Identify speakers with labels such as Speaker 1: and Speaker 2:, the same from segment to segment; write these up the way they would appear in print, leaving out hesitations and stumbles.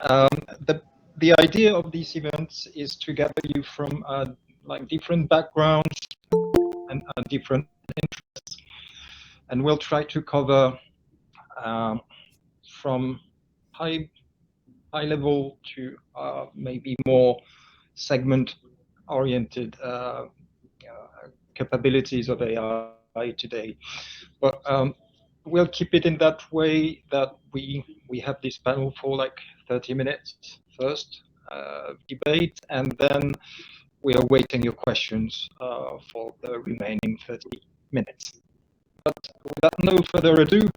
Speaker 1: Um, the the idea of these events is to gather you from like different backgrounds and different interests, and we'll try to cover from high level to maybe more segment oriented capabilities of AI today. But we'll keep it in that way that we have this panel for like 30 minutes first debate, and then we are waiting your questions for the remaining 30 minutes. But without no further ado,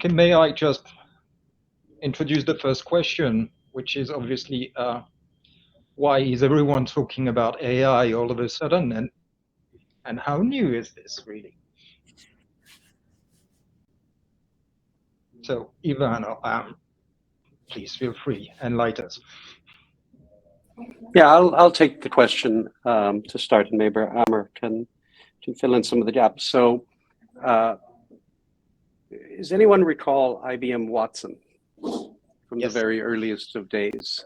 Speaker 1: may I just introduce the first question, which is obviously why is everyone talking about AI all of a sudden, and how new is this really? So Ivan, please feel free, enlighten us.
Speaker 2: Yeah, I'll take the question to start, and maybe Amr can fill in some of the gaps. So, does anyone recall IBM Watson from
Speaker 1: Yes.
Speaker 2: the very earliest of days?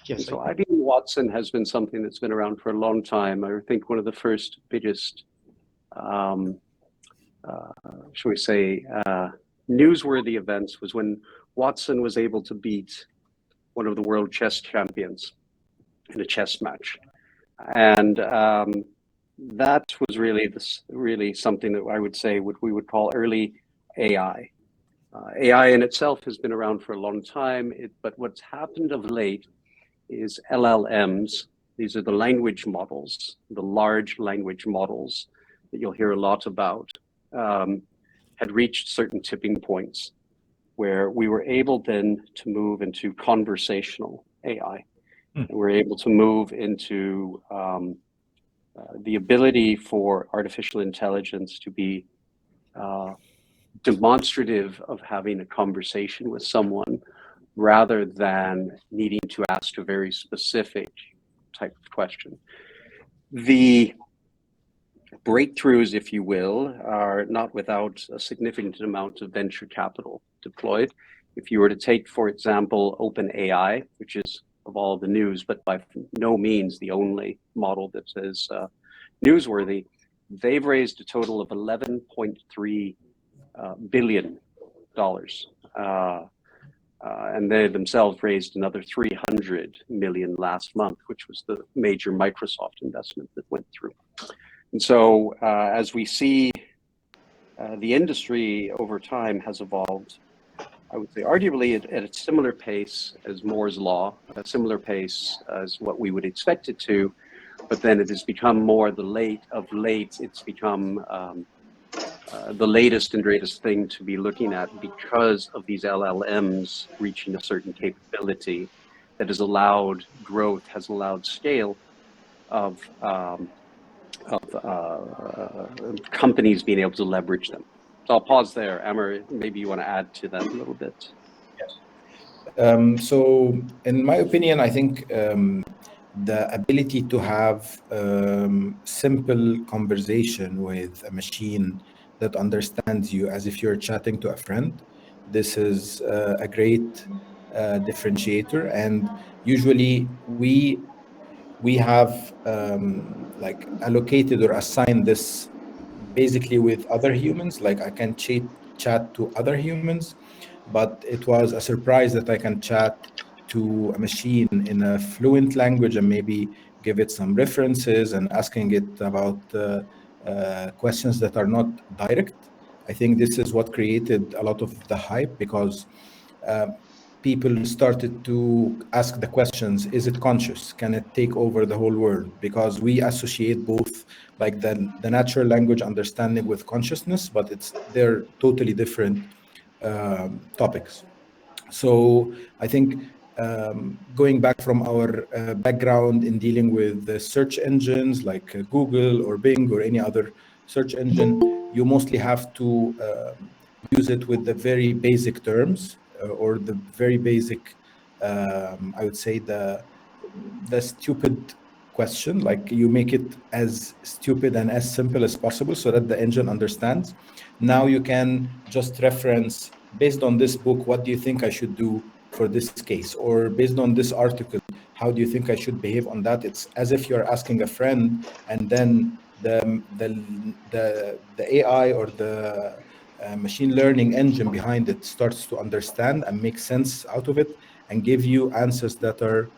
Speaker 1: Yes.
Speaker 2: So IBM Watson has been something that's been around for a long time. I think one of the first biggest, shall we say, newsworthy events was when Watson was able to beat one of the world chess champions in a chess match, and that was really something that I would say what we would call early AI. AI in itself has been around for a long time, but what's happened of late is LLMs. These are the language models, the large language models that you'll hear a lot about, had reached certain tipping points where we were able then to move into conversational AI. And we're able to move into the ability for artificial intelligence to be demonstrative of having a conversation with someone rather than needing to ask a very specific type of question. The breakthroughs, if you will, are not without a significant amount of venture capital deployed. If you were to take, for example, OpenAI, which is of all the news, but by no means the only model that is newsworthy, they've raised a total of $11.3 billion. And they themselves raised another 300 million last month, which was the major Microsoft investment that went through. And so as we see the industry over time has evolved, I would say arguably at a similar pace as Moore's Law, a similar pace as what we would expect it to, but then it has become more the late, it's become the latest and greatest thing to be looking at because of these LLMs reaching a certain capability that has allowed growth, has allowed scale of companies being able to leverage them. So I'll pause there. Amr, maybe you want to add to that a little bit.
Speaker 3: Yes. So in my opinion, I think the ability to have simple conversation with a machine that understands you as if you're chatting to a friend, this is a great differentiator. And usually we have like allocated or assigned this basically with other humans, like I can chat to other humans, but it was a surprise that I can chat to a machine in a fluent language and maybe give it some references and asking it about questions that are not direct. I think this is what created a lot of the hype, because people started to ask the questions, is it conscious? Can it take over the whole world? Because we associate both like the natural language understanding with consciousness, but they're totally different topics. So I think going back from our background in dealing with the search engines like Google or Bing or any other search engine, you mostly have to use it with the very basic terms or the very basic, I would say the stupid question, like you make it as stupid and as simple as possible so that the engine understands. Now you can just reference based on this book, what do you think I should do for this case? Or based on this article, how do you think I should behave on that? It's as if you're asking a friend, and then the AI or the machine learning engine behind it starts to understand and make sense out of it and give you answers that are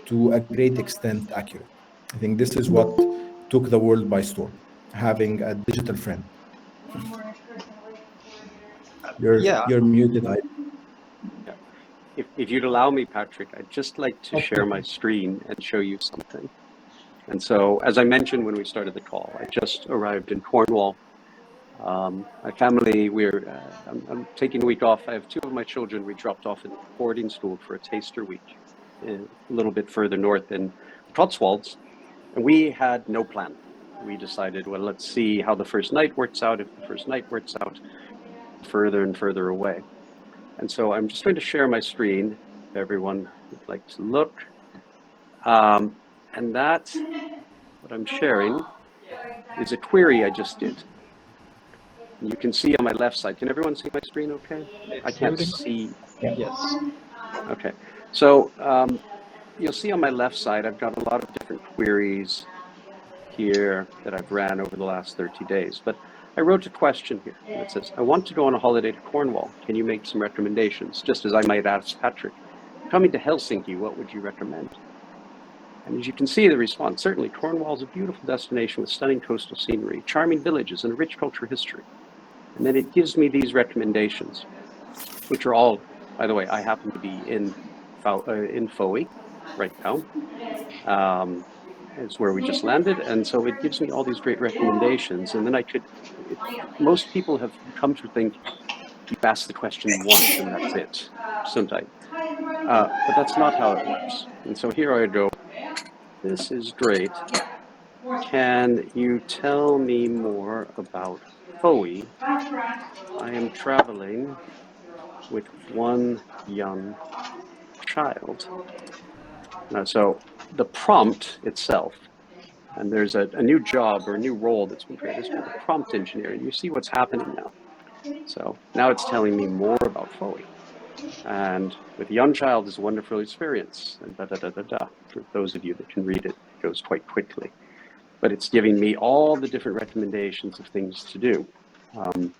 Speaker 3: to a great extent accurate. I think this is what took the world by storm, having a digital friend.
Speaker 1: Yeah.
Speaker 3: You're muted.
Speaker 2: Yeah. If you'd allow me, Patrick, I'd just like to
Speaker 1: Okay.
Speaker 2: share my screen and show you something. And so, as I mentioned when we started the call, I just arrived in Cornwall. My family, I'm taking a week off. I have two of my children we dropped off at boarding school for a taster week a little bit further north in the Cotswolds. And we had no plan. We decided, well, let's see how the first night works out. If the first night works out, further and further away. And so I'm just going to share my screen if everyone would like to look. And that, what I'm sharing, is a query I just did. And you can see on my left side. Can everyone see my screen okay? I
Speaker 1: It's
Speaker 2: can't
Speaker 1: loading.
Speaker 2: see.
Speaker 1: Yes.
Speaker 2: Okay. So you'll see on my left side, I've got a lot of different queries here that I've ran over the last 30 days. But I wrote a question here that says, I want to go on a holiday to Cornwall. Can you make some recommendations? Just as I might ask Patrick, coming to Helsinki, what would you recommend? And as you can see the response, certainly Cornwall is a beautiful destination with stunning coastal scenery, charming villages, and a rich cultural history. And then it gives me these recommendations, which are all, by the way, I happen to be in Fowey right now. Is where we just landed. And so it gives me all these great recommendations. And then most people have come to think you ask the question once and that's it, sometimes. But that's not how it works. And so here I go. This is great. Can you tell me more about Fowey? I am traveling with one young child. So the prompt itself, and there's a new job or a new role that's been created. It's called a prompt engineer. And you see what's happening now. So now it's telling me more about Fowey. And with a young child is a wonderful experience. And For those of you that can read it, it goes quite quickly. But it's giving me all the different recommendations of things to do. And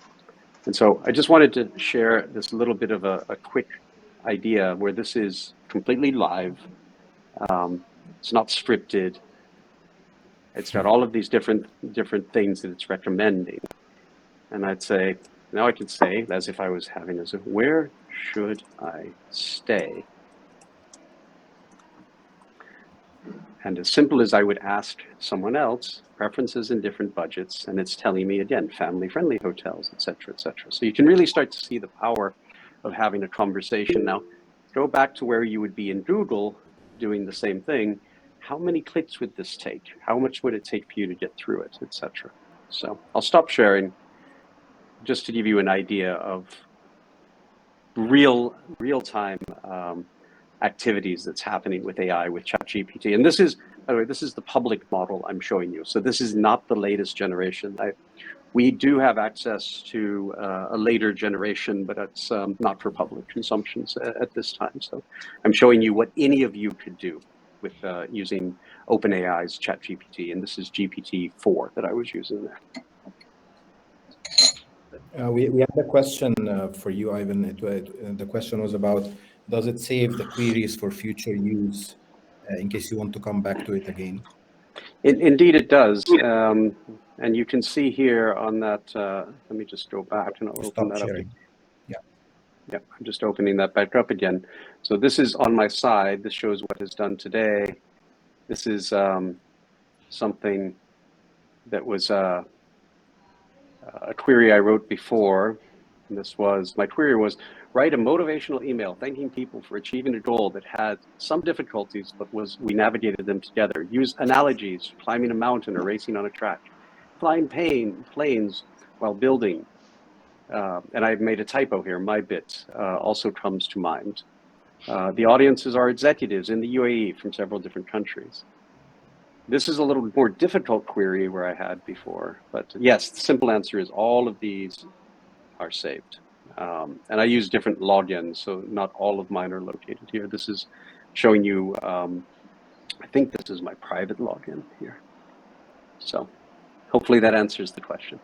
Speaker 2: so I just wanted to share this little bit of a quick idea where this is completely live. It's not scripted. It's got all of these different things that it's recommending. And I'd say, now I could say, as if I was having this, where should I stay? And as simple as I would ask someone else, preferences in different budgets, and it's telling me again, family-friendly hotels, et cetera, et cetera. So you can really start to see the power of having a conversation. Now, go back to where you would be in Google doing the same thing. How many clicks would this take? How much would it take for you to get through it, et cetera? So I'll stop sharing just to give you an idea of real-time activities that's happening with AI, with ChatGPT. And this is, by the way, this is the public model I'm showing you. So this is not the latest generation. We do have access to a later generation, but it's not for public consumptions at this time. So I'm showing you what any of you could do with using OpenAI's ChatGPT. And this is GPT-4 that I was using there.
Speaker 3: We had a question for you, Ivan. The question was about, does it save the queries for future use in case you want to come back to it again?
Speaker 2: Indeed, it does. And you can see here on that, let me just go back and I'll open that
Speaker 3: sharing.
Speaker 2: up.
Speaker 3: Yeah.
Speaker 2: Yeah, I'm just opening that back up again. So this is on my side. This shows what is done today. This is something that was a query I wrote before. And my query was, write a motivational email thanking people for achieving a goal that had some difficulties, but we navigated them together. Use analogies, climbing a mountain or racing on a track, flying planes while building. And I've made a typo here. My bit also comes to mind. The audiences are executives in the UAE from several different countries. This is a little more difficult query where I had before, but yes, the simple answer is all of these are saved. And I use different logins, so not all of mine are located here. This is showing you, I think this is my private login here. So hopefully that answers the question.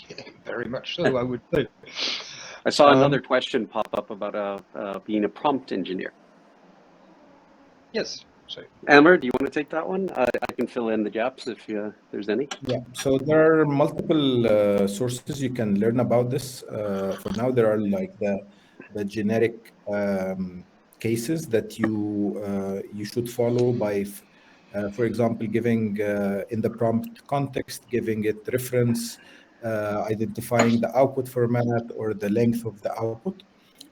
Speaker 1: Yeah, very much so, I would say.
Speaker 2: I saw another question pop up about being a prompt engineer.
Speaker 1: Yes. So
Speaker 3: Amr,
Speaker 2: do you want to take that one? I can fill in the gaps if there's any.
Speaker 3: Yeah, so there are multiple sources you can learn about this. For now, there are like the generic cases that you should follow by, for example, giving in the prompt context, giving it reference, identifying the output format or the length of the output.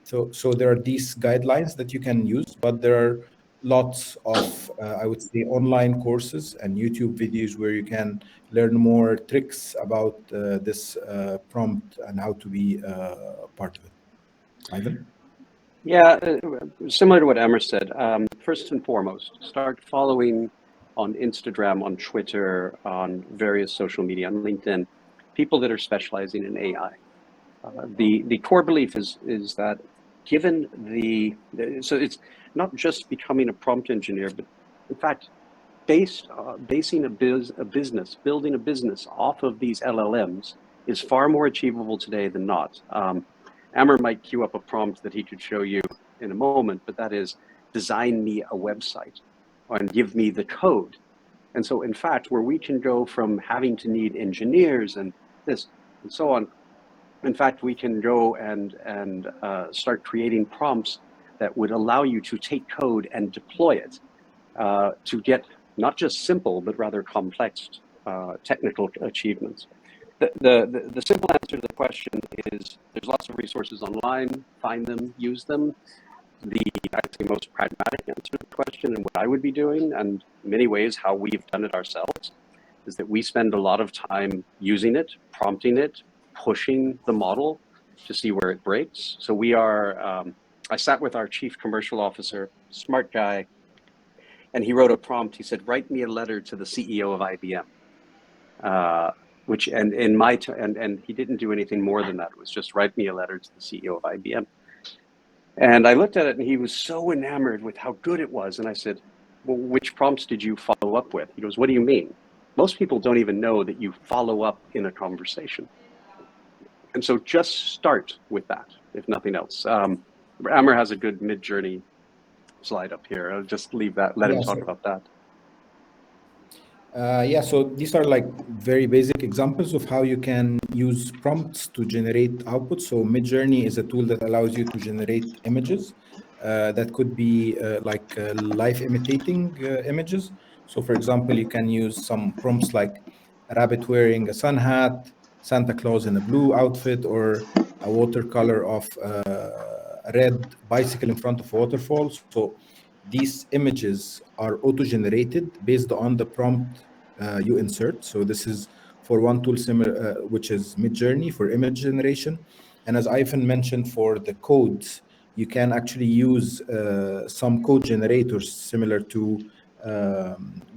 Speaker 3: So there are these guidelines that you can use, but there are lots of, I would say, online courses and YouTube videos where you can learn more tricks about this prompt and how to be part of it. Ivan?
Speaker 2: Yeah, similar to what Emmer said. First and foremost, start following on Instagram, on Twitter, on various social media, on LinkedIn, people that are specializing in AI. The core belief is that given so it's not just becoming a prompt engineer, but in fact, basing building a business off of these LLMs is far more achievable today than not. Amr might queue up a prompt that he could show you in a moment, but that is design me a website and give me the code. And so, in fact, where we can go from having to need engineers and this and so on, in fact, we can go and start creating prompts that would allow you to take code and deploy it to get not just simple, but rather complex technical achievements. The simple answer to the question is there's lots of resources online, find them, use them. I'd say most pragmatic answer to the question and what I would be doing, and in many ways how we've done it ourselves, is that we spend a lot of time using it, prompting it, pushing the model to see where it breaks. So we are, I sat with our chief commercial officer, smart guy, and he wrote a prompt. He said, write me a letter to the CEO of IBM. And he didn't do anything more than that. It was just write me a letter to the CEO of IBM. And I looked at it and he was so enamored with how good it was. And I said, well, which prompts did you follow up with? He goes, what do you mean? Most people don't even know that you follow up in a conversation. And so just start with that, if nothing else. Amr has a good mid-journey slide up here. I'll just leave that, let him talk about that.
Speaker 3: Yeah, so these are like very basic examples of how you can use prompts to generate output. So Midjourney is a tool that allows you to generate images that could be like life imitating images. So for example, you can use some prompts like a rabbit wearing a sun hat, Santa Claus in a blue outfit, or a watercolor of a red bicycle in front of a waterfall. So these images are auto-generated based on the prompt you insert. So this is for one tool similar, which is Midjourney for image generation. And as Ivan mentioned, for the codes, you can actually use some code generators similar to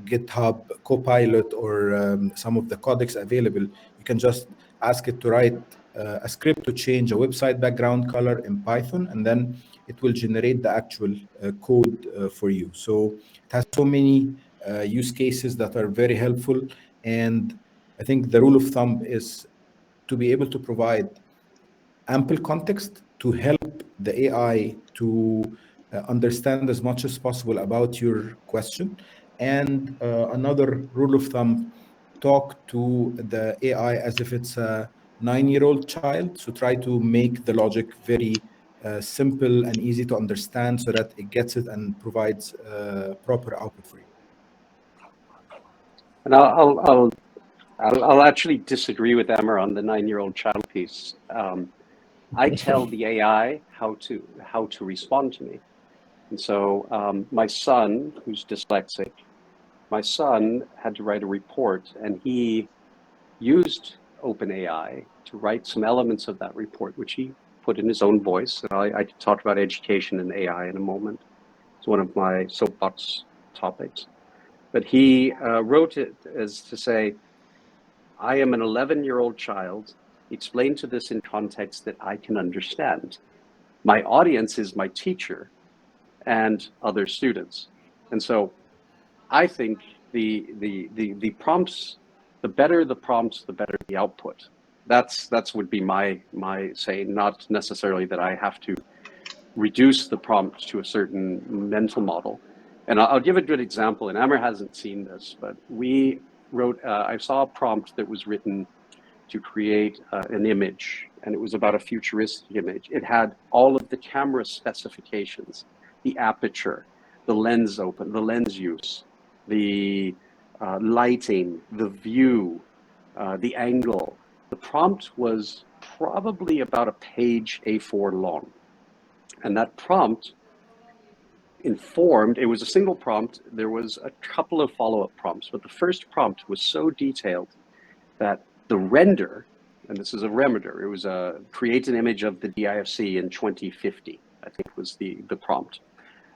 Speaker 3: GitHub Copilot or some of the codecs available. You can just ask it to write a script to change a website background color in Python, and then it will generate the actual code for you. So it has so many use cases that are very helpful. And I think the rule of thumb is to be able to provide ample context to help the AI to understand as much as possible about your question. And another rule of thumb, talk to the AI as if it's a 9-year-old child. So try to make the logic very simple and easy to understand so that it gets it and provides proper output for you.
Speaker 2: And I'll actually disagree with Emmer on the 9-year-old child piece. I tell the AI how to respond to me. And so my son, who's dyslexic, my son had to write a report, and he used OpenAI to write some elements of that report, which he put in his own voice. And I can talk about education and AI in a moment. It's one of my soapbox topics. But he wrote it as to say, I am an 11-year-old child explain to this in context that I can understand. My audience is my teacher and other students. And so I think the prompts, the better the prompts, the better the output. That's would be my saying, not necessarily that I have to reduce the prompt to a certain mental model. And I'll give a good example, and Amr hasn't seen this, but we wrote, I saw a prompt that was written to create an image, and it was about a futuristic image. It had all of the camera specifications, the aperture, the lens open, the lens use, the lighting, the view, the angle. The prompt was probably about a page A4 long. And that prompt informed, it was a single prompt. There was a couple of follow-up prompts, but the first prompt was so detailed that the render, and this is a render, it was a create an image of the DIFC in 2050, I think was the prompt.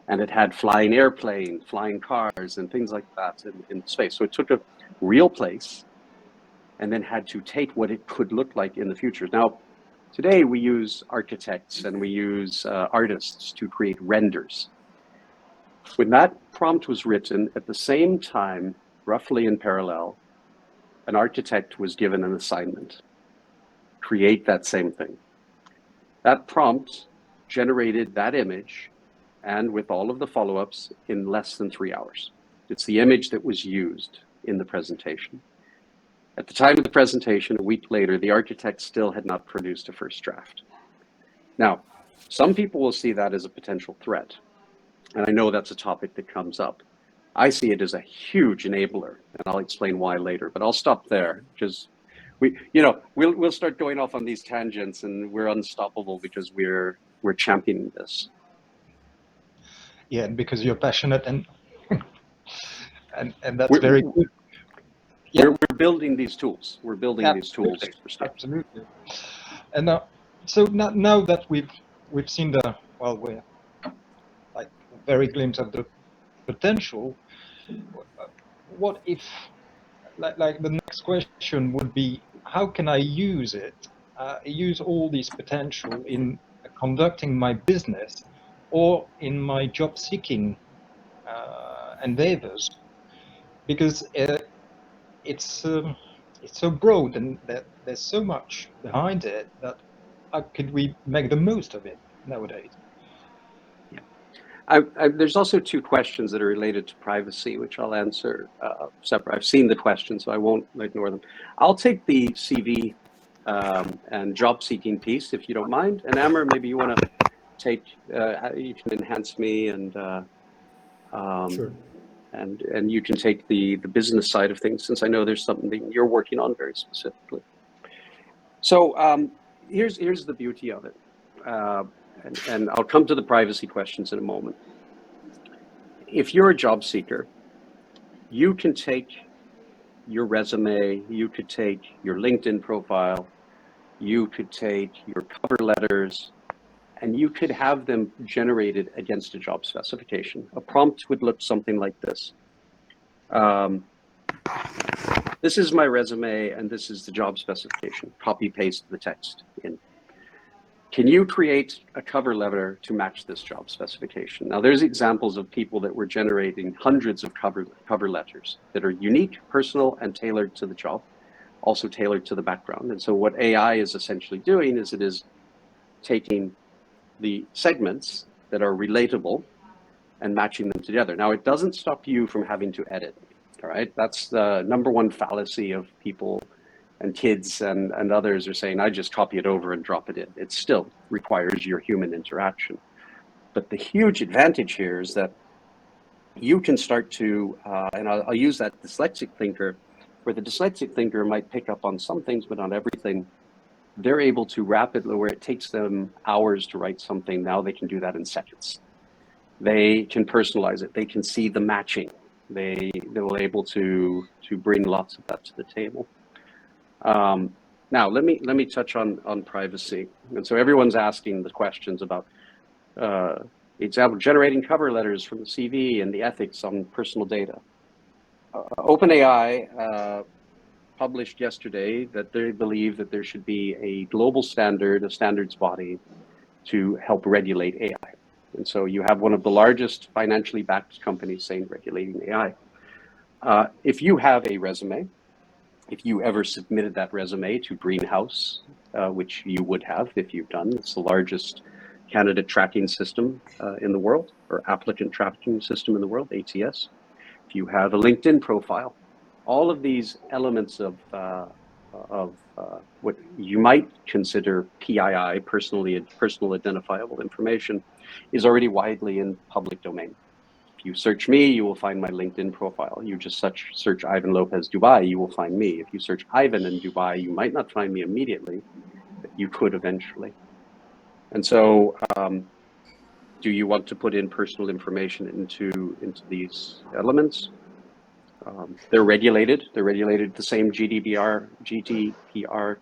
Speaker 2: And it had flying airplane, flying cars, and things like that in space. So it took a real place and then had to take what it could look like in the future. Now, today we use architects and we use artists to create renders. When that prompt was written, at the same time, roughly in parallel, an architect was given an assignment: create that same thing. That prompt generated that image, and with all of the follow-ups, in less than 3 hours. It's the image that was used in the presentation. At the time of the presentation, a week later, the architect still had not produced a first draft. Now, some people will see that as a potential threat, and I know that's a topic that comes up. I see it as a huge enabler, and I'll explain why later, but I'll stop there because we'll start going off on these tangents, and we're unstoppable because we're championing this.
Speaker 1: Yeah, because you're passionate and that's very good.
Speaker 2: Yeah. We're building these tools. We're building these tools for stuff.
Speaker 1: Absolutely. And so now that we've seen we're like very glimpse of the potential. What if, like the next question would be, how can I use it? Use all this potential in conducting my business or in my job seeking endeavors, because it's so broad and there's so much behind it that how could we make the most of it nowadays?
Speaker 2: Yeah, there's also two questions that are related to privacy, which I'll answer separate. I've seen the questions, so I won't ignore them. I'll take the CV and job seeking piece, if you don't mind. And Amr, maybe you want to take, you can enhance me and
Speaker 3: Sure.
Speaker 2: And you can take the business side of things, since I know there's something you're working on very specifically. So here's the beauty of it, and I'll come to the privacy questions in a moment. If you're a job seeker, you can take your resume, you could take your LinkedIn profile, you could take your cover letters, and you could have them generated against a job specification. A prompt would look something like this. This is my resume, and this is the job specification. Copy paste the text in. Can you create a cover letter to match this job specification? Now, there's examples of people that were generating hundreds of cover letters that are unique, personal, and tailored to the job, also tailored to the background. And so what AI is essentially doing is it is taking the segments that are relatable and matching them together. Now, it doesn't stop you from having to edit, all right? That's the number one fallacy of people, and kids and others are saying, I just copy it over and drop it in. It still requires your human interaction. But the huge advantage here is that you can start to, and I'll use that dyslexic thinker, where the dyslexic thinker might pick up on some things, but not everything. They're able to rapidly, where it takes them hours to write something, now they can do that in seconds. They can personalize it. They can see the matching. They will able to bring lots of that to the table. Now let me touch on privacy. And so everyone's asking the questions about example generating cover letters from the CV and the ethics on personal data. OpenAI published yesterday that they believe that there should be a global standard, a standards body to help regulate AI. And so you have one of the largest financially backed companies saying regulating AI. If you have a resume, if you ever submitted that resume to Greenhouse, which you would have if you've done, it's the largest candidate tracking system in the world, or applicant tracking system in the world, ATS. If you have a LinkedIn profile, all of these elements of what you might consider PII, personal identifiable information, is already widely in public domain. If you search me, you will find my LinkedIn profile. You just search Ivan Lopez Dubai, you will find me. If you search Ivan in Dubai, you might not find me immediately, but you could eventually. And so, do you want to put in personal information into these elements? They're regulated. They're regulated the same GDPR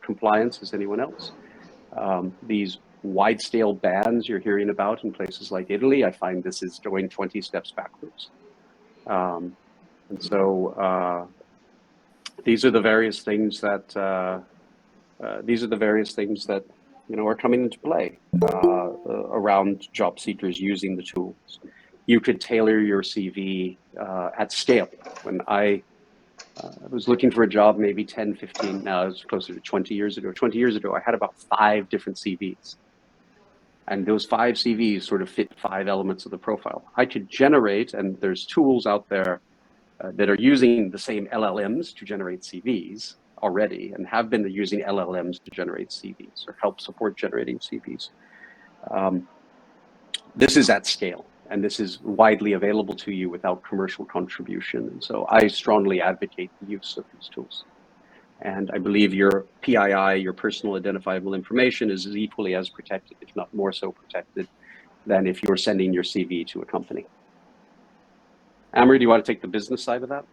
Speaker 2: compliance as anyone else. These wide-scale bans you're hearing about in places like Italy, I find this is going 20 steps backwards. And so these are the various things that are coming into play around job seekers using the tools. You could tailor your CV at scale. When I was looking for a job maybe 10, 15, now it was closer to 20 years ago. 20 years ago, I had about 5 different CVs. And those 5 CVs sort of fit 5 elements of the profile. I could generate, and there's tools out there that are using the same LLMs to generate CVs already, and have been using LLMs to generate CVs or help support generating CVs. This is at scale, and this is widely available to you without commercial contribution. And so I strongly advocate the use of these tools. And I believe your PII, your personal identifiable information, is equally as protected, if not more so protected, than if you're sending your CV to a company. Amer, do you want to take the business side of that?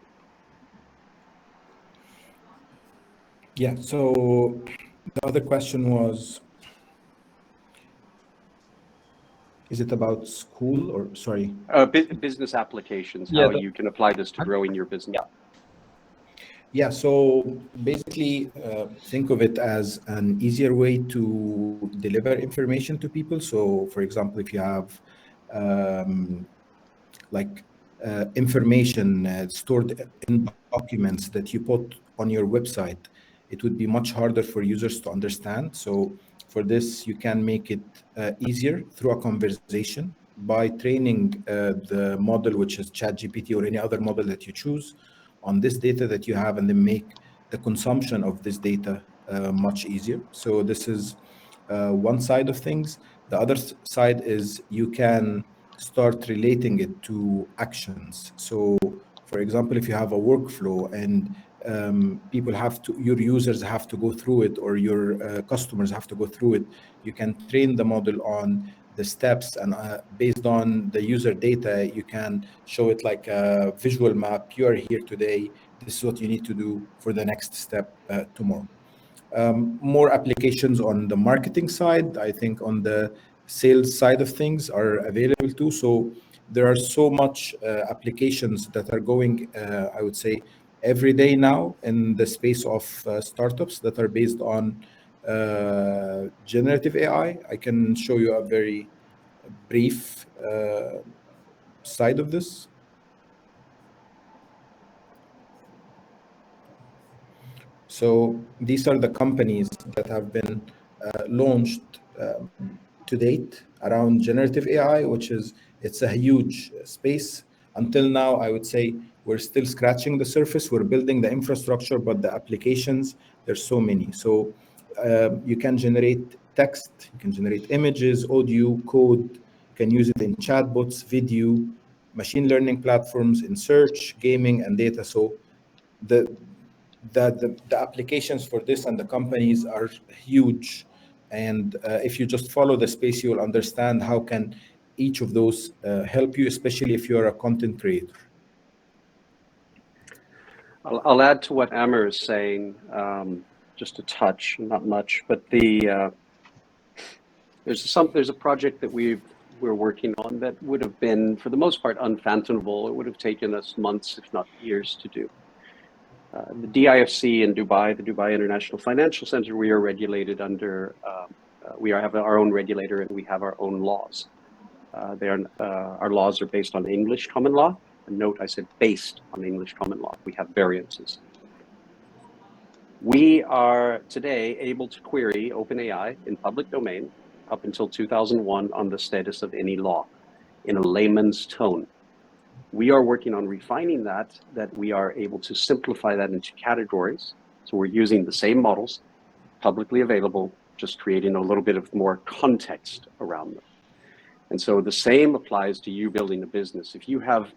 Speaker 3: Yeah, so the other question was, is it about school or, sorry?
Speaker 2: Business applications,
Speaker 1: Yeah,
Speaker 2: how you can apply this to growing your business.
Speaker 3: Yeah, so basically think of it as an easier way to deliver information to people. So for example, if you have information stored in documents that you put on your website, it would be much harder for users to understand. So for this, you can make it easier through a conversation by training the model, which is ChatGPT or any other model that you choose, on this data that you have, and then make the consumption of this data much easier. So this is one side of things. The other side is you can start relating it to actions. So for example, if you have a workflow and your users have to go through it, or your customers have to go through it, you can train the model on the steps, and based on the user data, you can show it like a visual map. You are here today. This is what you need to do for the next step tomorrow. More applications on the marketing side, I think on the sales side of things, are available too. So there are so much applications that are going, I would say, every day now in the space of startups that are based on generative AI. I can show you a very brief side of this. So these are the companies that have been launched to date around generative AI, it's a huge space. Until now, I would say we're still scratching the surface. We're building the infrastructure, but the applications, there's so many. So you can generate text, you can generate images, audio, code, you can use it in chatbots, video, machine learning platforms, in search, gaming, and data. So the applications for this and the companies are huge. And if you just follow the space, you will understand how can each of those help you, especially if you're a content creator.
Speaker 2: I'll add to what Amer is saying, just a touch, not much, but there's a project that we're working on that would have been, for the most part, unfathomable. It would have taken us months, if not years, to do. The DIFC in Dubai, the Dubai International Financial Center, we are regulated under, have our own regulator and we have our own laws. Our laws are based on English common law. And note, I said based on English common law. We have variances. We are today able to query OpenAI in public domain up until 2001 on the status of any law in a layman's tone. We are working on refining that we are able to simplify that into categories. So we're using the same models, publicly available, just creating a little bit of more context around them. And so the same applies to you building a business. If you have,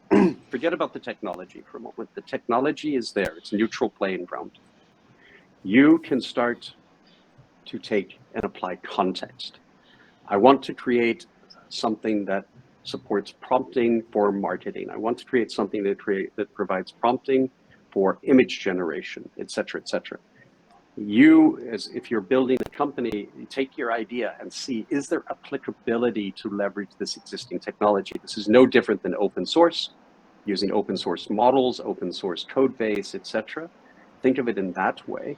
Speaker 2: forget about the technology for a moment. The technology is there. It's a neutral playing ground. You can start to take and apply context. I want to create something that supports prompting for marketing. I want to create something that provides prompting for image generation, et cetera, et cetera. You, as if you're building a company, you take your idea and see, is there applicability to leverage this existing technology? This is no different than open source, using open source models, open source code base, et cetera. Think of it in that way.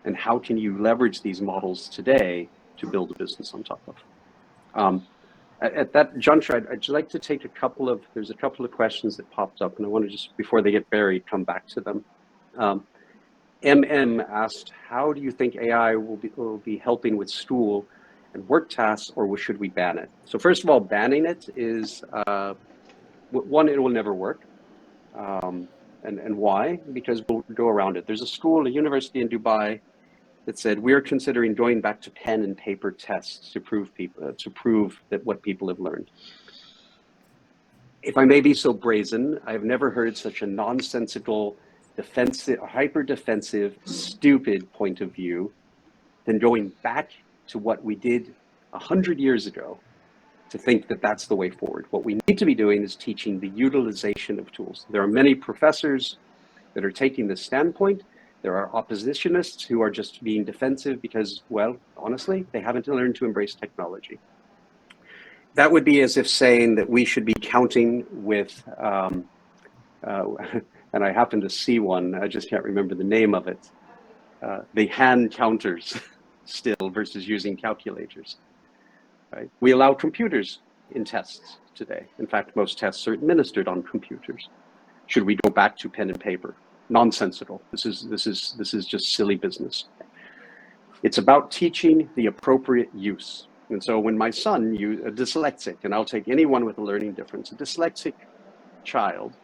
Speaker 2: And how can you leverage these models today to build a business on top of? At that juncture, I'd like to take there's a couple of questions that popped up, and I want to just, before they get buried, come back to them. MM asked, how do you think AI will be helping with school and work tasks, or should we ban it? So first of all, banning it is, one, it will never work. And why? Because we'll go around it. There's a university in Dubai that said, we're considering going back to pen and paper tests to prove that what people have learned. If I may be so brazen, I've never heard such a nonsensical, defensive, hyper-defensive, stupid point of view than going back to what we did 100 years ago to think that that's the way forward. What we need to be doing is teaching the utilization of tools. There are many professors that are taking this standpoint. There are oppositionists who are just being defensive because, well, honestly, they haven't learned to embrace technology. That would be as if saying that we should be counting with, and I happen to see one, I just can't remember the name of it, the hand counters still versus using calculators. Right? We allow computers in tests today. In fact, most tests are administered on computers. Should we go back to pen and paper? Nonsensical. This is just silly business. It's about teaching the appropriate use. And so when my son, a dyslexic, and I'll take anyone with a learning difference, a dyslexic child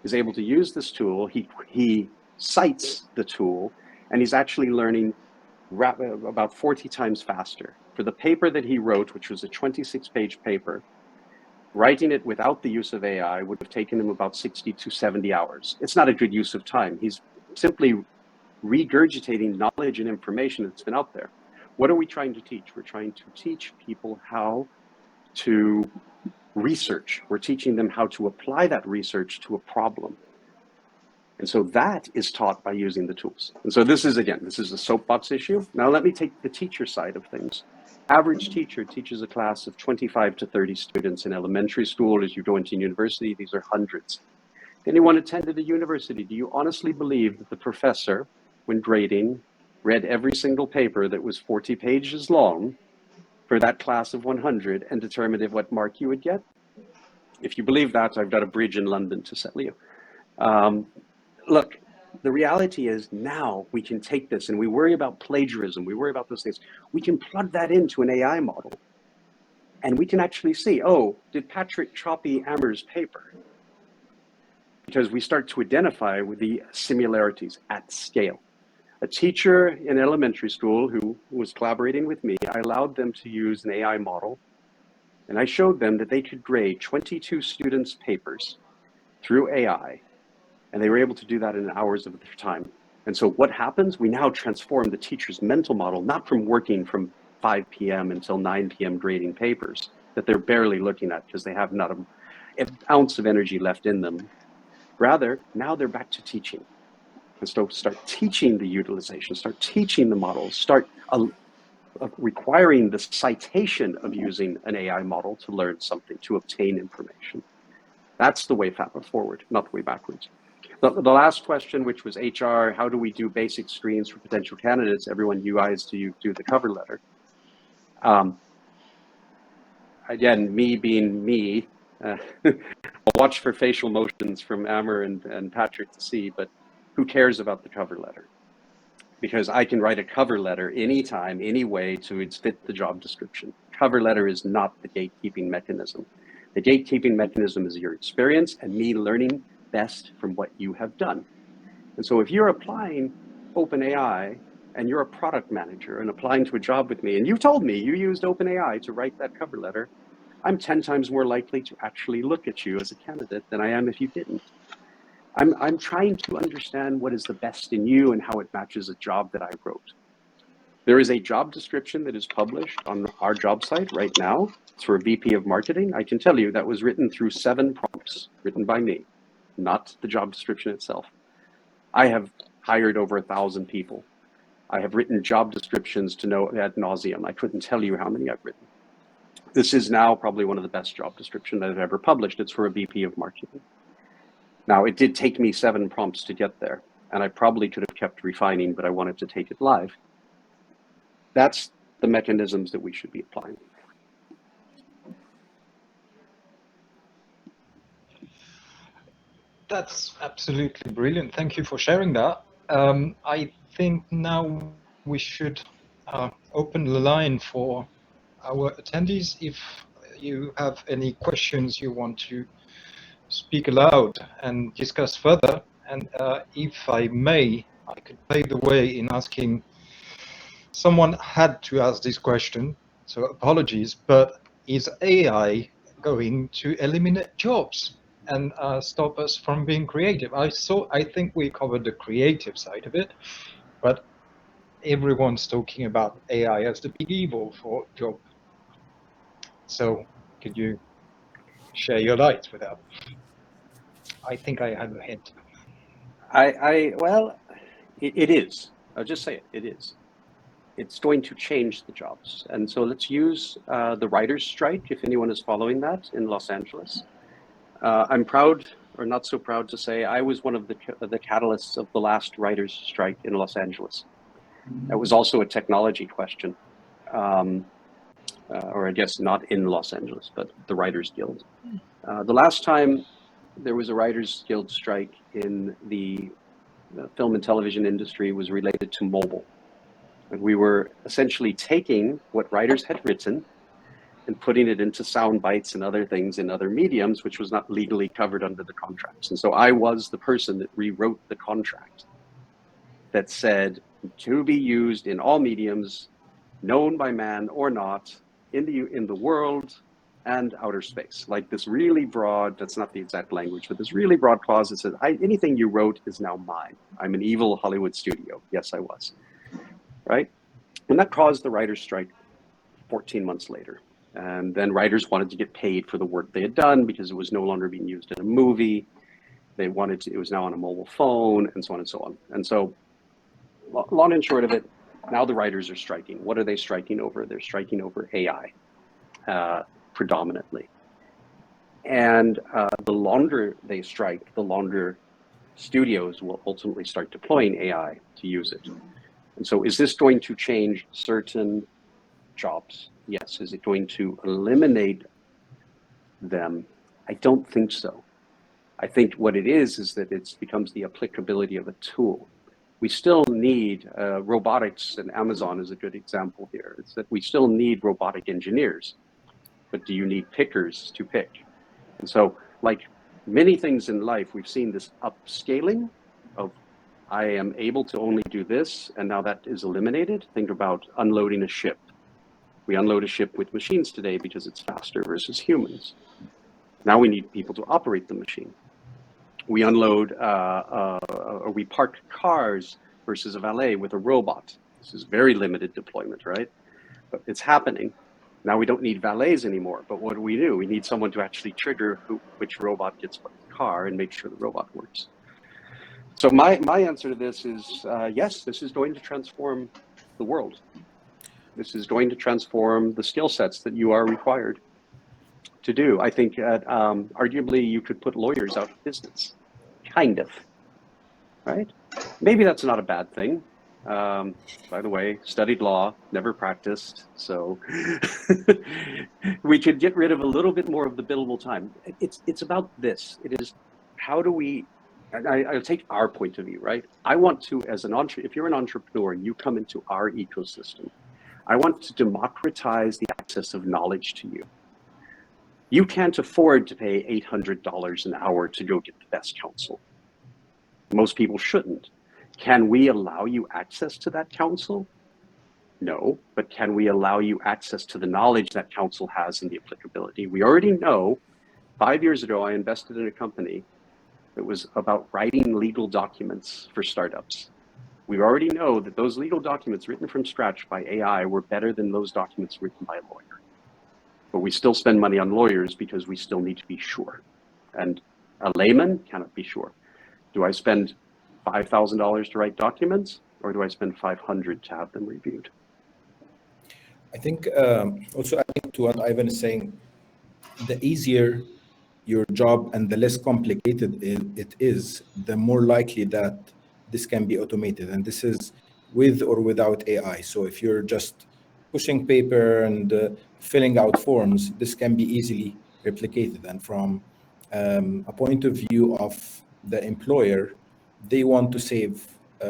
Speaker 2: is able to use this tool, he cites the tool, and he's actually learning about 40 times faster. For the paper that he wrote, which was a 26-page paper, writing it without the use of AI would have taken him about 60 to 70 hours. It's not a good use of time. He's simply regurgitating knowledge and information that's been out there. What are we trying to teach? We're trying to teach people how to research. We're teaching them how to apply that research to a problem. And so that is taught by using the tools. And so this is a soapbox issue. Now let me take the teacher side of things. Average teacher teaches a class of 25 to 30 students in elementary school. As you go into university, these are hundreds. If anyone attended a university, do you honestly believe that the professor, when grading, read every single paper that was 40 pages long for that class of 100 and determined what mark you would get? If you believe that, I've got a bridge in London to sell you. Look, the reality is now we can take this, and we worry about plagiarism, we worry about those things. We can plug that into an AI model, and we can actually see, oh, did Patrick copy Amber's paper? Because we start to identify with the similarities at scale. A teacher in elementary school who was collaborating with me, I allowed them to use an AI model, and I showed them that they could grade 22 students' papers through AI, and they were able to do that in hours of their time. And so what happens? We now transform the teacher's mental model, not from working from 5 p.m. until 9 p.m. grading papers that they're barely looking at because they have not an ounce of energy left in them. Rather, now they're back to teaching. And so start teaching the utilization, start teaching the models, start requiring the citation of using an AI model to learn something, to obtain information. That's the way forward, not the way backwards. The last question, which was HR, how do we do basic screens for potential candidates? Everyone, you guys do the cover letter. Again, me being me, I'll watch for facial motions from Amr and Patrick to see, but who cares about the cover letter? Because I can write a cover letter anytime, any way to fit the job description. Cover letter is not the gatekeeping mechanism. The gatekeeping mechanism is your experience and me learning best from what you have done. And so if you're applying OpenAI and you're a product manager and applying to a job with me, and you told me you used OpenAI to write that cover letter, I'm 10 times more likely to actually look at you as a candidate than I am if you didn't. I'm trying to understand what is the best in you and how it matches a job that I wrote. There is a job description that is published on our job site right now. It's for a VP of marketing. I can tell you that was written through 7 prompts, written by me, not the job description itself. I have hired over 1,000 people. I have written job descriptions to know ad nauseum. I couldn't tell you how many I've written. This is now probably one of the best job descriptions I've ever published. It's for a VP of marketing. Now, it did take me 7 prompts to get there, and I probably could have kept refining, but I wanted to take it live. That's the mechanisms that we should be applying.
Speaker 1: That's absolutely brilliant. Thank you for sharing that. I think now we should open the line for our attendees. If you have any questions you want to speak aloud and discuss further, and if I may, I could pave the way in asking, someone had to ask this question, so apologies, but is AI going to eliminate jobs and stop us from being creative? I think we covered the creative side of it, but everyone's talking about AI as the big evil for job. So could you share your light with that? I think I have a hint.
Speaker 2: Well, it is. I'll just say it. It is. It's going to change the jobs. And so let's use the writers' strike, if anyone is following that, in Los Angeles. I'm proud, or not so proud to say, I was one of the catalysts of the last writers' strike in Los Angeles. That was also a technology question, or I guess not in Los Angeles, but the Writers Guild. The last time there was a Writers Guild strike in the film and television industry was related to mobile. And we were essentially taking what writers had written and putting it into sound bites and other things in other mediums, which was not legally covered under the contracts. And so I was the person that rewrote the contract that said to be used in all mediums, known by man or not, in the world and outer space. Like this really broad, that's not the exact language, but this really broad clause that says, anything you wrote is now mine. I'm an evil Hollywood studio. Yes, I was. Right? And that caused the writers' strike 14 months later. And then writers wanted to get paid for the work they had done because it was no longer being used in a movie. They wanted to, it was now on a mobile phone, and so on and so on. And so, long and short of it, now the writers are striking. What are they striking over? They're striking over AI, predominantly. And the longer they strike, the longer studios will ultimately start deploying AI to use it. And so is this going to change certain jobs? Yes. Is it going to eliminate them? I don't think so. I think what it is that it becomes the applicability of a tool. We still need robotics, and Amazon is a good example here. It's that we still need robotic engineers, but do you need pickers to pick? And so, like many things in life, we've seen this upscaling of I am able to only do this, and now that is eliminated. Think about unloading a ship. We unload a ship with machines today because it's faster versus humans. Now we need people to operate the machine. We unload, or we park cars versus a valet with a robot. This is very limited deployment, right? But it's happening. Now we don't need valets anymore, but what do? We need someone to actually trigger which robot gets what car and make sure the robot works. So my answer to this is yes, this is going to transform the world. This is going to transform the skill sets that you are required to do. I think arguably you could put lawyers out of business, kind of. right? Maybe that's not a bad thing. By the way, studied law, never practiced, so we could get rid of a little bit more of the billable time. It's about this. It is how do we? And I'll take our point of view, right? I want to, as an if you're an entrepreneur and you come into our ecosystem, I want to democratize the access of knowledge to you. You can't afford to pay $800 an hour to go get the best counsel. Most people shouldn't. Can we allow you access to that counsel? No, but can we allow you access to the knowledge that counsel has and the applicability? We already know 5 years ago, I invested in a company that was about writing legal documents for startups. We already know that those legal documents written from scratch by AI were better than those documents written by a lawyer. But we still spend money on lawyers because we still need to be sure. And a layman cannot be sure. Do I spend $5,000 to write documents, or do I spend $500 to have them reviewed?
Speaker 3: I think also adding to what Ivan is saying, the easier your job and the less complicated it is, the more likely that this can be automated. And this is with or without AI. So if you're just pushing paper and filling out forms, this can be easily replicated. And from a point of view of the employer, they want to save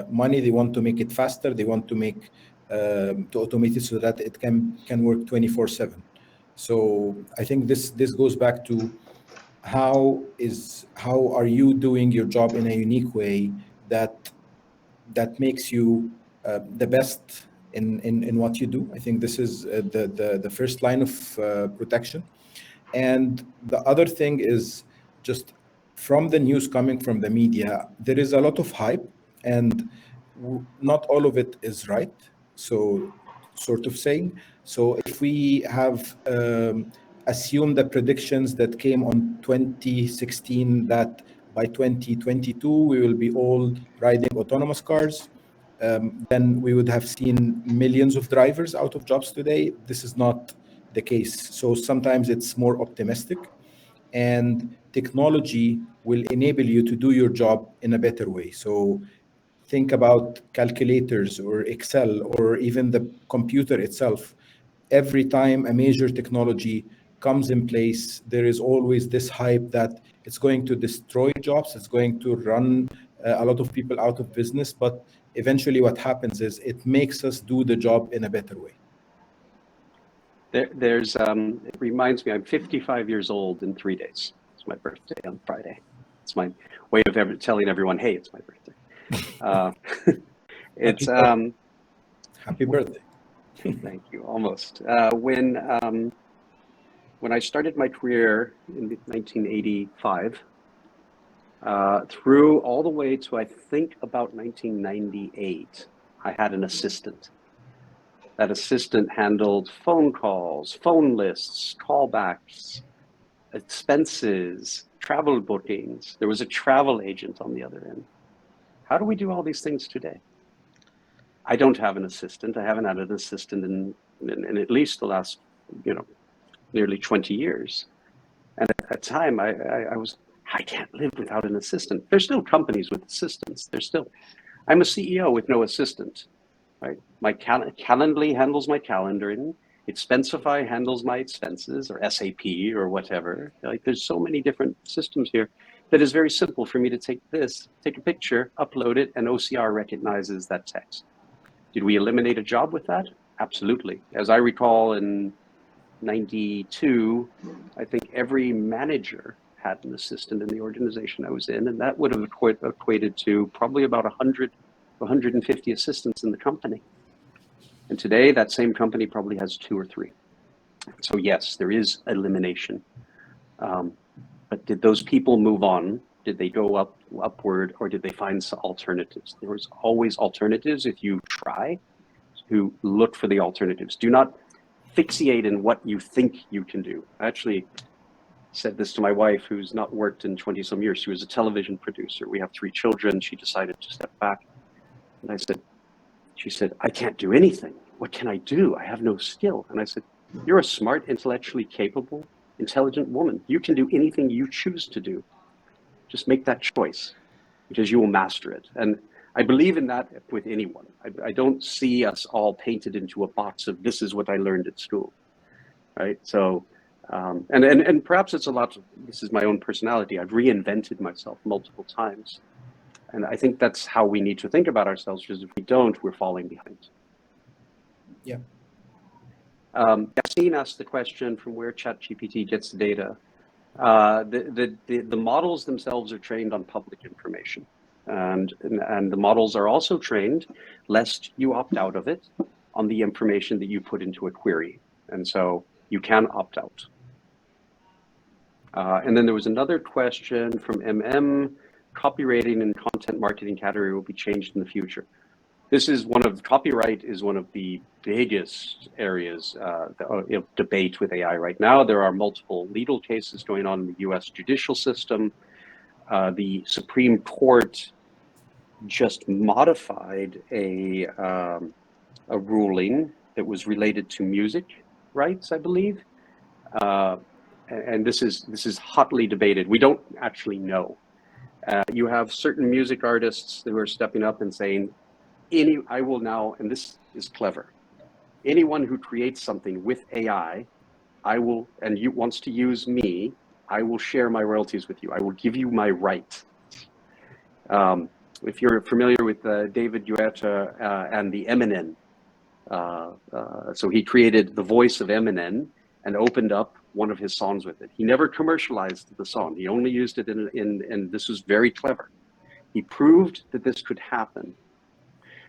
Speaker 3: money, they want to make it faster, they want to make to automate it so that it can work 24/7. So I think this goes back to how are you doing your job in a unique way that makes you the best in what you do. I think this is the first line of protection. And the other thing is just from the news coming from the media, there is a lot of hype, and not all of it is right. So, sort of saying. So, if we have assumed the predictions that came on 2016 that by 2022 we will be all riding autonomous cars, then we would have seen millions of drivers out of jobs today. This is not the case. So sometimes it's more optimistic, and technology will enable you to do your job in a better way. So think about calculators or Excel or even the computer itself. Every time a major technology comes in place, there is always this hype that it's going to destroy jobs, it's going to run a lot of people out of business. But eventually what happens is it makes us do the job in a better way.
Speaker 2: It reminds me, I'm 55 years old in 3 days. It's my birthday on Friday. It's my way of telling everyone, hey, it's my birthday. It's
Speaker 3: Happy birthday.
Speaker 2: Thank you. Almost. When I started my career in 1985, through all the way to I think about 1998, I had an assistant. That assistant handled phone calls, phone lists, callbacks, expenses, travel bookings. There was a travel agent on the other end. How do we do all these things today? I don't have an assistant. I haven't had an assistant in at least the last, nearly 20 years. And at that time, I can't live without an assistant. There's still companies with assistants. I'm a CEO with no assistant. Right? My Calendly handles my calendaring. Expensify handles my expenses, or SAP, or whatever. Like, there's so many different systems here that is very simple for me to take a picture, upload it, and OCR recognizes that text. Did we eliminate a job with that? Absolutely. As I recall, in 92, I think every manager had an assistant in the organization I was in, and that would have equated to probably about 100, 150 assistants in the company. And today, that same company probably has 2 or 3. So yes, there is elimination. But did those people move on? Did they go upward, or did they find some alternatives? There was always alternatives if you try to look for the alternatives. Do not fixate in what you think you can do. I actually said this to my wife, who's not worked in 20 some years. She was a television producer. We have 3 children. She decided to step back. And she said, I can't do anything. What can I do? I have no skill. And I said, you're a smart, intellectually capable, intelligent woman. You can do anything you choose to do. Just make that choice. because you will master it. And I believe in that with anyone. I don't see us all painted into a box of this is what I learned at school, right? So, and perhaps it's a lot, this is my own personality. I've reinvented myself multiple times. And I think that's how we need to think about ourselves, because if we don't, we're falling behind.
Speaker 3: Yeah.
Speaker 2: Yassine asked the question from where ChatGPT gets the data. The models themselves are trained on public information, and the models are also trained, lest you opt out of it, on the information that you put into a query, and so you can opt out. And then there was another question from MM: copywriting and content marketing category will be changed in the future. This is copyright is one of the biggest areas of debate with AI right now. There are multiple legal cases going on in the US judicial system. The Supreme Court just modified a ruling that was related to music rights, I believe. And this is hotly debated. We don't actually know. You have certain music artists that are stepping up and saying, I will now, and this is clever, anyone who creates something with AI, and you wants to use me, I will share my royalties with you. I will give you my right. If you're familiar with David Guetta and the Eminem, so he created the voice of Eminem and opened up one of his songs with it. He never commercialized the song. He only used it and this was very clever. He proved that this could happen.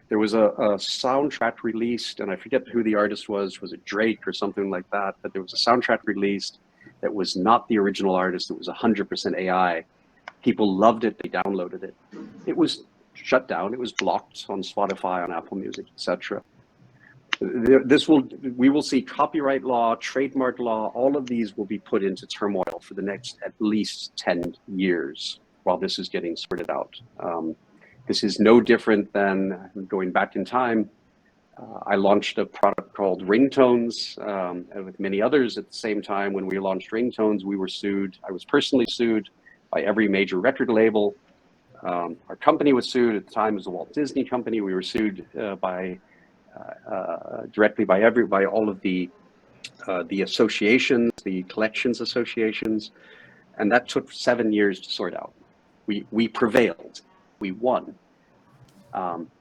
Speaker 2: There was a soundtrack released, and I forget who the artist was it Drake or something like that, but there was a soundtrack released that was not the original artist, it was 100% AI. People loved it, they downloaded it. It was shut down, it was blocked on Spotify, on Apple Music, etc. We will see copyright law, trademark law, all of these will be put into turmoil for the next at least 10 years while this is getting sorted out. This is no different than, going back in time, I launched a product called Ringtones, and with many others at the same time. When we launched Ringtones, we were sued. I was personally sued by every major record label. Our company was sued at the time. It was the Walt Disney Company. We were sued directly by all of the associations, the collections associations, and that took 7 years to sort out. We prevailed. We won,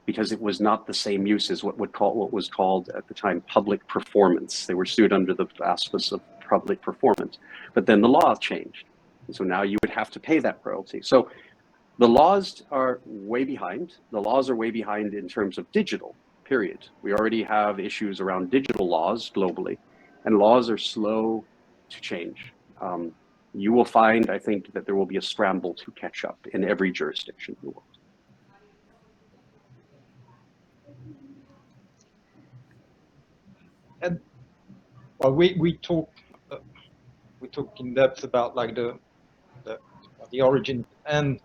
Speaker 2: because it was not the same use as what was called at the time public performance. They were sued under the auspice of public performance, but then the law changed, and so now you would have to pay that royalty. So the laws are way behind. The laws are way behind in terms of digital, period. We already have issues around digital laws globally, and laws are slow to change. You will find, I think, that there will be a scramble to catch up in every jurisdiction in the world.
Speaker 1: And well, we talked in depth about like the origin and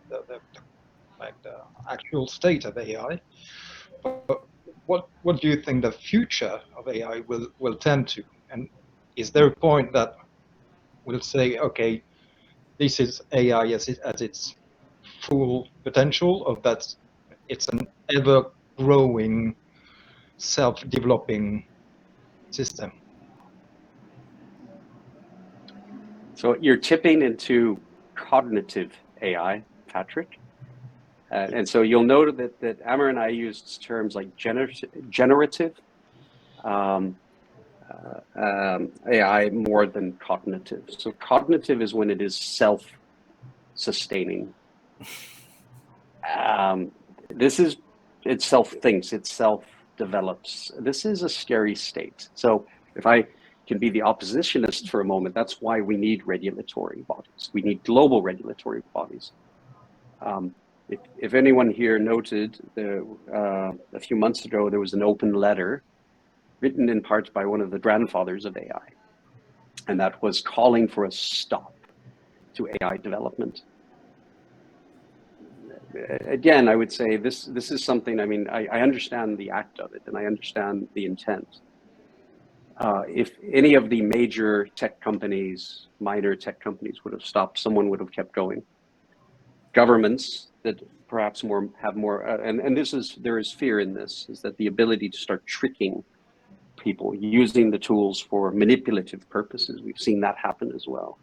Speaker 1: the actual state of AI. But what do you think the future of AI will tend to? And is there a point that will say, okay, this is AI as its full potential, or that it's an ever-growing, self-developing system?
Speaker 2: So you're tipping into cognitive AI, Patrick. And so you'll note that Amr and I used terms like generative AI more than cognitive. So cognitive is when it is self-sustaining. It self-thinks, it self-develops. This is a scary state. So if I can be the oppositionist for a moment, that's why we need regulatory bodies. We need global regulatory bodies. If anyone here noted, a few months ago, there was an open letter written in part by one of the grandfathers of AI, and that was calling for a stop to AI development. Again, I would say this is something, I mean, I understand the act of it, and I understand the intent. If any of the major tech companies, minor tech companies would have stopped, someone would have kept going. governments that perhaps have more, and there is fear in this, is that the ability to start tricking people using the tools for manipulative purposes. We've seen that happen as well.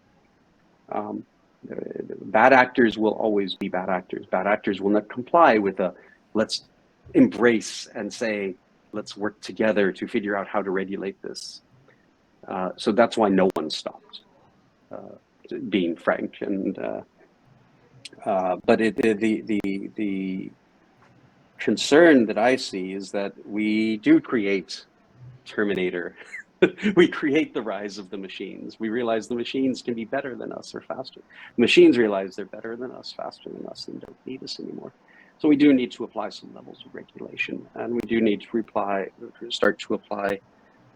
Speaker 2: Bad actors will always be bad actors. Bad actors will not comply with let's embrace and say, let's work together to figure out how to regulate this. So that's why no one stopped being frank. And but the concern that I see is that we do create Terminator. We create the rise of the machines. We realize the machines can be better than us or faster. Machines realize they're better than us, faster than us, and don't need us anymore. So we do need to apply some levels of regulation, and we do need to start to apply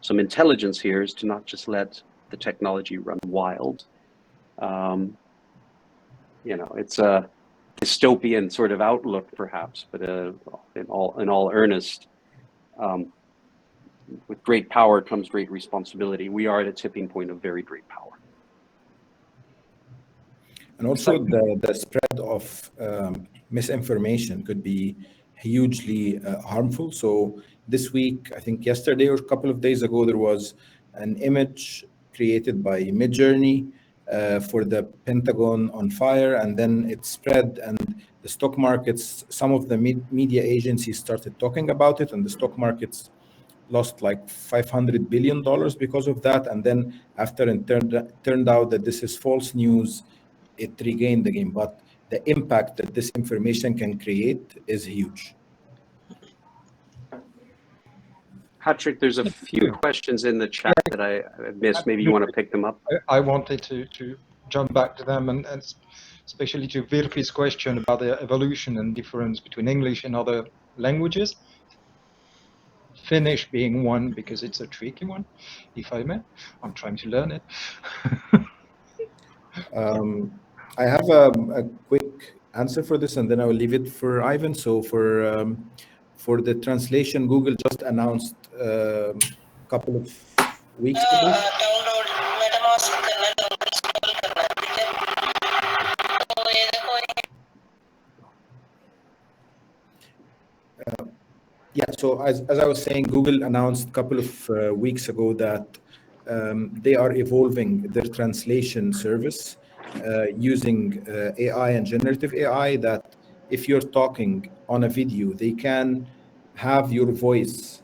Speaker 2: some intelligence here, is to not just let the technology run wild. You know, it's a dystopian sort of outlook, perhaps, but in all earnest, with great power comes great responsibility. We are at a tipping point of very great power.
Speaker 3: And also the spread of misinformation could be hugely harmful. So this week, I think yesterday or a couple of days ago, there was an image created by Midjourney for the Pentagon on fire, and then it spread, and the stock markets, some of the media agencies started talking about it, and the stock markets lost like $500 billion because of that. And then after it turned out that this is false news, it regained the game. But the impact that this information can create is huge.
Speaker 2: Patrick, there's a few questions in the chat that I missed. Maybe you want to pick them up?
Speaker 1: I wanted to jump back to them, and especially to Virpi's question about the evolution and difference between English and other languages. Finnish being one, because it's a tricky one, if I may. I'm trying to learn it.
Speaker 3: I have a quick answer for this, and then I will leave it for Ivan. So for the translation, Google just announced a couple of weeks ago. Yeah, so as I was saying, Google announced a couple of weeks ago that they are evolving their translation service using AI and generative AI, that if you're talking on a video, they can have your voice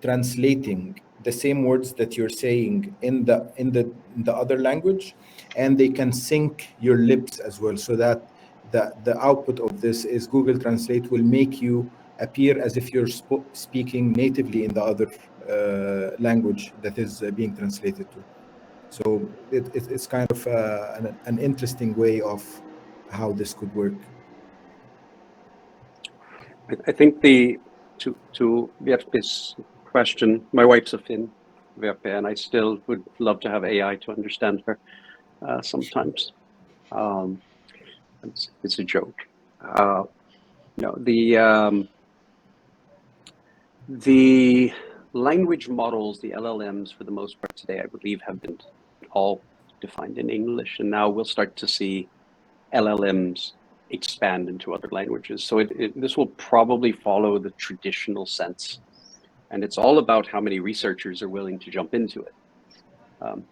Speaker 3: translating the same words that you're saying in the other language, and they can sync your lips as well, so that the output of this is Google Translate will make you appear as if you're speaking natively in the other language that is being translated to. So it's kind of an interesting way of how this could work.
Speaker 2: I think to Virpi's question, my wife's a Finn, Virpi, and I still would love to have AI to understand her sometimes. It's a joke. The language models, the LLMs, for the most part today, I believe, have been all defined in English, and now we'll start to see LLMs expand into other languages. So this will probably follow the traditional sense, and it's all about how many researchers are willing to jump into it,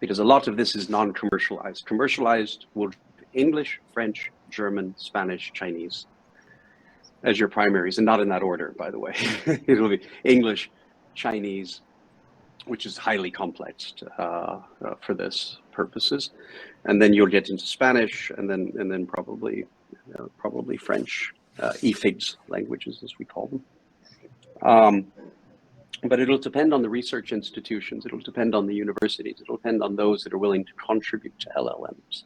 Speaker 2: because a lot of this is non-commercialized. Commercialized will English, French, German, Spanish, Chinese as your primaries, and not in that order, by the way. It'll be English, Chinese, which is highly complex for this purposes, and then you'll get into Spanish, and then probably French, EFIGS languages, as we call them. But it'll depend on the research institutions. It'll depend on the universities. It'll depend on those that are willing to contribute to LLMs.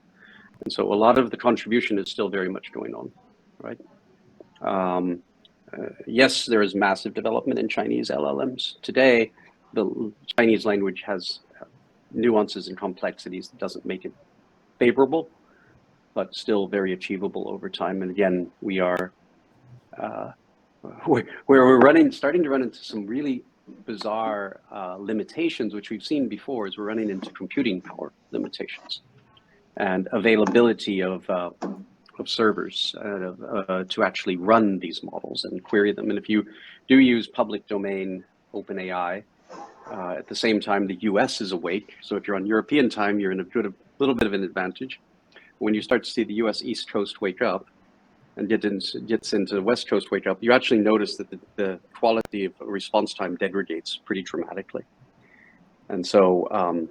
Speaker 2: And so a lot of the contribution is still very much going on, right? Yes, there is massive development in Chinese LLMs. Today, the Chinese language has nuances and complexities that doesn't make it favorable, but still very achievable over time. And again, we're starting to run into some really bizarre limitations, which we've seen before, is we're running into computing power limitations and availability of servers to actually run these models and query them. And if you do use public domain OpenAI, at the same time the US is awake, so if you're on European time, you're in a little bit of an advantage. When you start to see the US East Coast wake up and gets into the West Coast wake up, you actually notice that the quality of response time degrades pretty dramatically. And so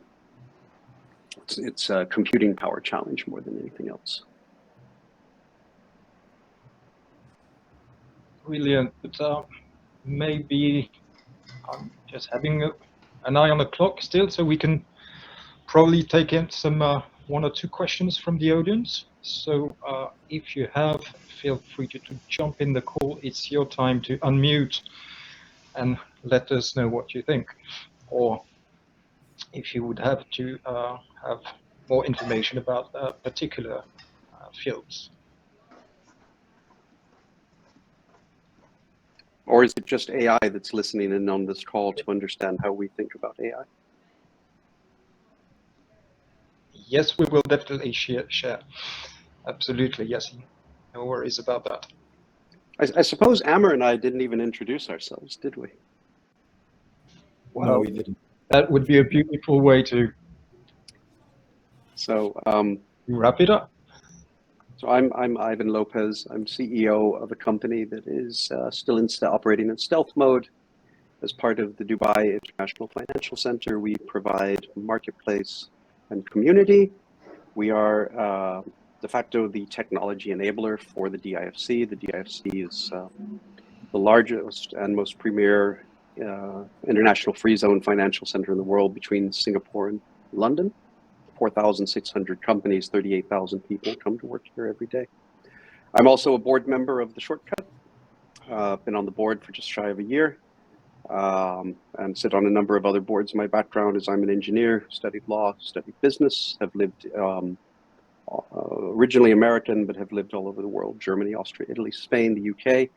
Speaker 2: it's a computing power challenge more than anything else.
Speaker 1: Brilliant. But maybe I'm just having an eye on the clock still, so we can probably take in some one or two questions from the audience. So if you have, feel free to jump in the call. It's your time to unmute and let us know what you think. Or if you would have to have more information about particular fields.
Speaker 2: Or is it just AI that's listening in on this call to understand how we think about AI?
Speaker 1: Yes, we will definitely share. Absolutely, yes. No worries about that.
Speaker 2: I suppose Amr and I didn't even introduce ourselves, did we?
Speaker 1: Well,
Speaker 3: No, we didn't.
Speaker 1: that would be a beautiful way to wrap it up.
Speaker 2: So I'm Ivan Lopez. I'm CEO of a company that is still operating in stealth mode. As part of the Dubai International Financial Center, we provide marketplace and community. We are de facto the technology enabler for the DIFC. The DIFC is the largest and most premier international free zone financial center in the world between Singapore and London. 4,600 companies, 38,000 people come to work here every day. I'm also a board member of the Shortcut. Been on the board for just shy of a year and sit on a number of other boards. My background is I'm an engineer, studied law, studied business, have lived originally American, but have lived all over the world, Germany, Austria, Italy, Spain, the UK.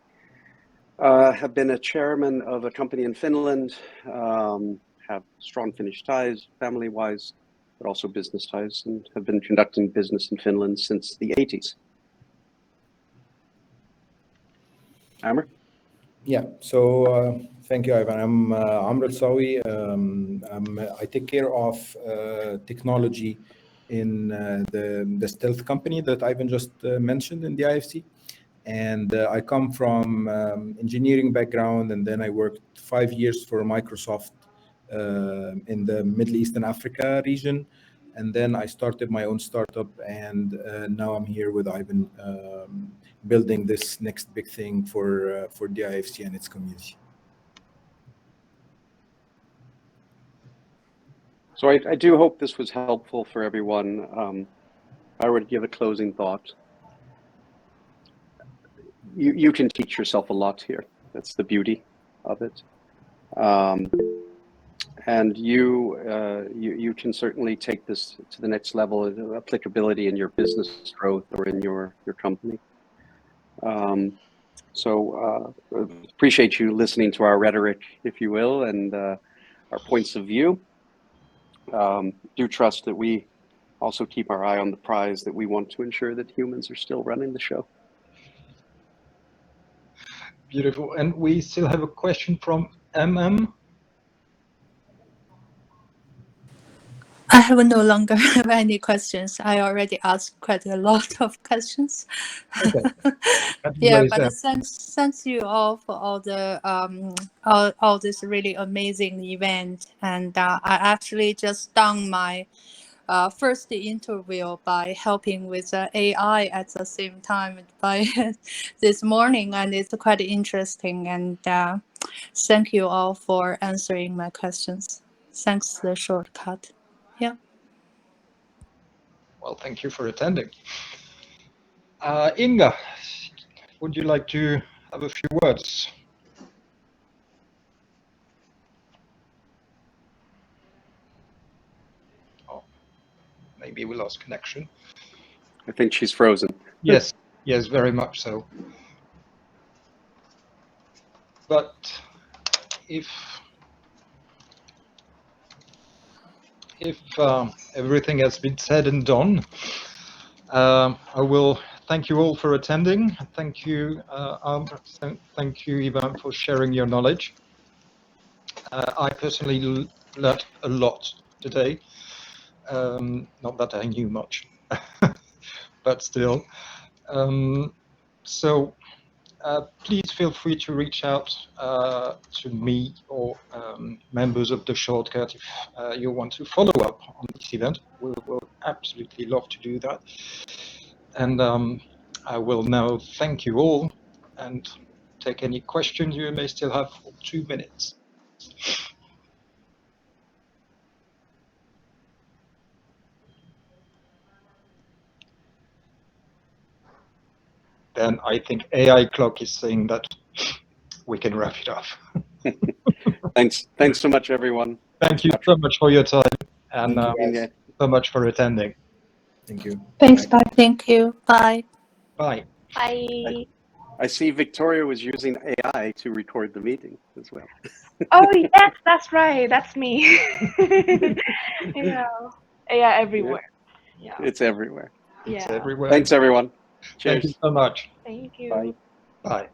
Speaker 2: Have been a chairman of a company in Finland, have strong Finnish ties, family-wise, but also business ties, and have been conducting business in Finland since the 80s. Amr?
Speaker 3: Yeah, so thank you, Ivan. I'm Elsawy. I take care of technology in the stealth company that Ivan just mentioned in the IFC. And I come from engineering background, and then I worked 5 years for Microsoft in the Middle East and Africa region. And then I started my own startup, and now I'm here with Ivan building this next big thing for DIFC and its community.
Speaker 2: So I do hope this was helpful for everyone. If I were to give a closing thought, you can teach yourself a lot here. That's the beauty of it. And you can certainly take this to the next level of applicability in your business growth or in your company. So appreciate you listening to our rhetoric, if you will, and our points of view. Do trust that we also keep our eye on the prize, that we want to ensure that humans are still running the show.
Speaker 1: Beautiful. And we still have a question from MM.
Speaker 4: I have no longer have any questions. I already asked quite a lot of questions.
Speaker 1: Okay.
Speaker 4: Yeah, but thanks you all for all the all this really amazing event. And I actually just done my first interview by helping with AI at the same time by this morning, and it's quite interesting. And thank you all for answering my questions. Thanks the Shortcut. Yeah.
Speaker 1: Well, thank you for attending. Inga, would you like to have a few words? Oh, maybe we lost connection.
Speaker 2: I think she's frozen.
Speaker 1: Yes, yes, very much so. But if everything has been said and done, I will thank you all for attending. Thank you, thank you, Ivan, for sharing your knowledge. I personally learned a lot today. Not that I knew much, but still. So please feel free to reach out to me or members of the Shortcut if you want to follow up on this event. We'll absolutely love to do that. And I will now thank you all and take any questions you may still have for 2 minutes. Then I think AI clock is saying that we can wrap it up.
Speaker 2: Thanks so much, everyone.
Speaker 1: Thank you so much for your time and so much for attending.
Speaker 3: Thank you.
Speaker 4: Thanks, bye. Thank you. Bye.
Speaker 1: Bye.
Speaker 5: Bye.
Speaker 2: I see Victoria was using AI to record the meeting as well.
Speaker 5: Oh yes, that's right. That's me. Yeah. Yeah, everywhere. Yeah.
Speaker 2: It's everywhere.
Speaker 5: Yeah.
Speaker 1: It's everywhere.
Speaker 2: Thanks, everyone. Cheers.
Speaker 1: Thank you so much.
Speaker 5: Thank you.
Speaker 2: Bye.
Speaker 1: Bye.